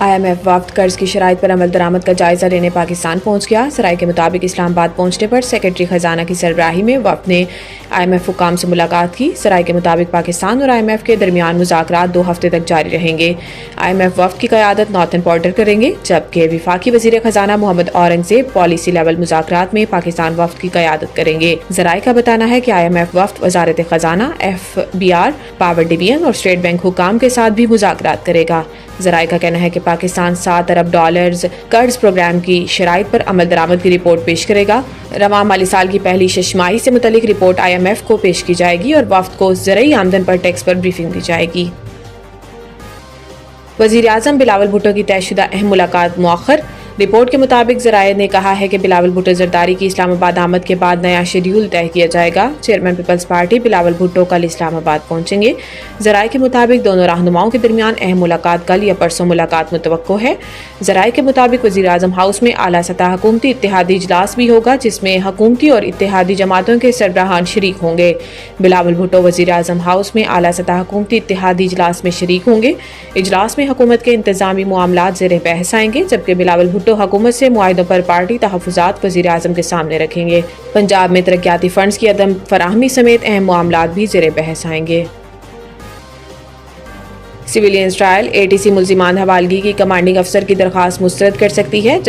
IMF वफ्द कर्ज की शराइत पर अमल दरामद का जायजा लेने पाकिस्तान पहुंच गया। सराय के मुताबिक इस्लामाबाद पहुंचने पर सेक्रेटरी खजाना की सरबराही में वफ्द ने IMF हुकाम से मुलाकात की। सराय के मुताबिक पाकिस्तान और IMF के दरमियान मुज़ाकरात 2 हफ्ते तक जारी रहेंगे। IMF वफ्द की क़यादत नॉर्थन पॉर्टर करेंगे, जबकि वफाकी वज़ीर खजाना मोहम्मद औरंगज़ेब पॉलिसी लेवल मुज़ाकरात में पाकिस्तान वफ्द की क़यादत करेंगे। ज़राए का बताना है कि IMF वफ्द वज़ारत खजाना, FBR, पावर डिवीजन और स्टेट बैंक हुकाम के साथ भी मुज़ाकरात करेगा। ज़राए का कहना है कि पाकिस्तान $7 अरब कर्ज प्रोग्राम की शराइत पर अमल दरामद की रिपोर्ट पेश करेगा। रवां माली साल की पहली छमाही से मुतल्लिक रिपोर्ट IMF को पेश की जाएगी और वफ्द को ज़रई आमदन पर टैक्स पर ब्रीफिंग दी जाएगी। वज़ीर आज़म बिलावल भुट्टो की तयशुदा अहम मुलाकात मुअख्खर। रिपोर्ट के मुताबिक ज़राए ने कहा है कि बिलावल भुट्टो जरदारी की इस्लामाबाद आमद के बाद नया शेड्यूल तय किया जाएगा। Chairman People's Party Bilawal Bhutto कल इस्लामाबाद पहुंचेंगे। ज़राए के मुताबिक दोनों रहनुमाओं के दरमियान अहम मुलाकात कल या परसों मुलाकात मुतवक्को है। ज़राए के मुताबिक वज़ीर आज़म हाउस में आला सतह हुकूमती इत्तेहादी इजलास भी होगा, जिसमें हुकूमती और इत्तेहादी जमातों के सरबराहान शरीक होंगे। बिलावल भुट्टो वज़ीर आज़म हाउस में आला सतह हुकूमती इत्तेहादी इजलास में शरीक होंगे। इजलास में हुकूमत के इंतजामी मामलात ज़ेर बहस आएंगे, जबकि बिलावल भुट्टो हुकूमत से मुआहिदों पर पार्टी तहफ़्फ़ुज़ात वज़ीर आज़म के सामने रखेंगे। पंजाब में तरक्याती फंड्स की अदम फराहमी समेत अहम मामलात भी ज़ेर बहस आएंगे। सिविलियंस ट्रायल ATC मुल्ज़िमान हवालगी की कमांडिंग अफसर की दरख्वास्त मुस्तरद कर सकती है।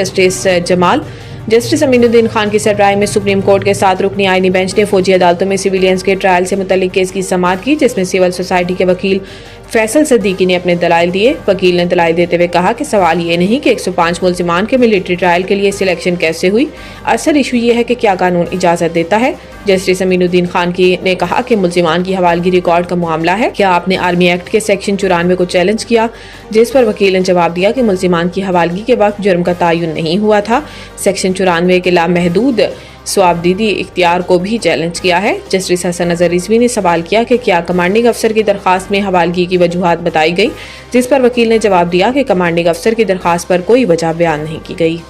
जस्टिस अमीनुद्दीन खान की सरबराही में सुप्रीम कोर्ट के 7 रुकनी आईनी बेंच ने फौजी अदालतों में सिविलियंस के ट्रायल से मुतल्लिक केस की समाअत की, जिसमें सिविल सोसाइटी के वकील फैसल सद्दीकी ने अपने दलाइल दिए। वकील ने दलाइल देते हुए कहा कि सवाल ये नहीं कि 105 मुल्जिमान के मिलिट्री ट्रायल के लिए सिलेक्शन कैसे हुई, असल इशू ये है कि क्या कानून इजाज़त देता है। जस्टिस अमीनुद्दीन खान ने कहा कि मुल्जिमान की हवालगी रिकॉर्ड का मामला है, क्या आपने आर्मी एक्ट के सेक्शन 94 को चैलेंज किया, जिस पर वकील ने जवाब दिया कि मुल्जिमान की हवालगी के वक्त जुर्म का तयन नहीं हुआ था। सेक्शन 94 के लामहदूद स्वाबदीदी इख्तियार को भी चैलेंज किया है। जस्टिस हसन अजहर रिजवी ने सवाल किया कि क्या कमांडिंग अफसर की दरख्वास्त में हवालगी की वजूहात बताई गई, जिस पर वकील ने जवाब दिया कि कमांडिंग अफसर की दरख्वास्त पर कोई वजह बयान नहीं की गई।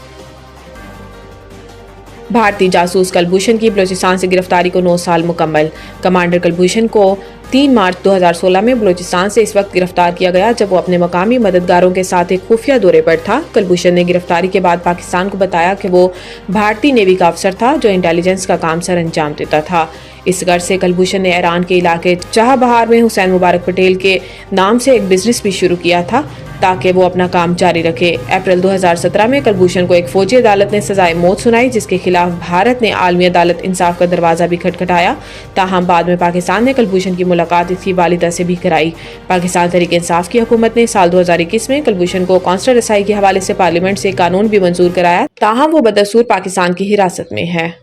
भारतीय जासूस कुलभूषण की बलूचिस्तान से गिरफ्तारी को 9 साल मुकम्मल। कमांडर कुलभूषण को 3 मार्च 2016 में बलूचिस्तान से इस वक्त गिरफ्तार किया गया, जब वो अपने मकामी मददगारों के साथ एक खुफिया दौरे पर था। कुलभूषण ने गिरफ्तारी के बाद पाकिस्तान को बताया कि वो भारतीय नेवी का अफसर था जो इंटेलिजेंस का काम सर अंजाम देता था। इस गर्ज से कुलभूषण ने ईरान के इलाके चाहबहार में हुसैन मुबारक पटेल के नाम से एक बिजनेस भी शुरू किया था ताकि वो अपना काम जारी रखे। अप्रैल 2017 में कुलभूषण को एक फौजी अदालत ने सजाए मौत सुनाई, जिसके खिलाफ भारत ने आलमी अदालत इंसाफ का दरवाजा भी खटखटाया। ताहम बाद में पाकिस्तान ने कुलभूषण की मुलाकात इसकी वालिदा से भी कराई। पाकिस्तान तहरीक इंसाफ की हुकूमत ने साल 2021 में कुलभूषण को कौंसलर रसाई के हवाले से पार्लियामेंट से कानून भी मंजूर कराया, ताहम वो बदस्तूर पाकिस्तान की हिरासत में है।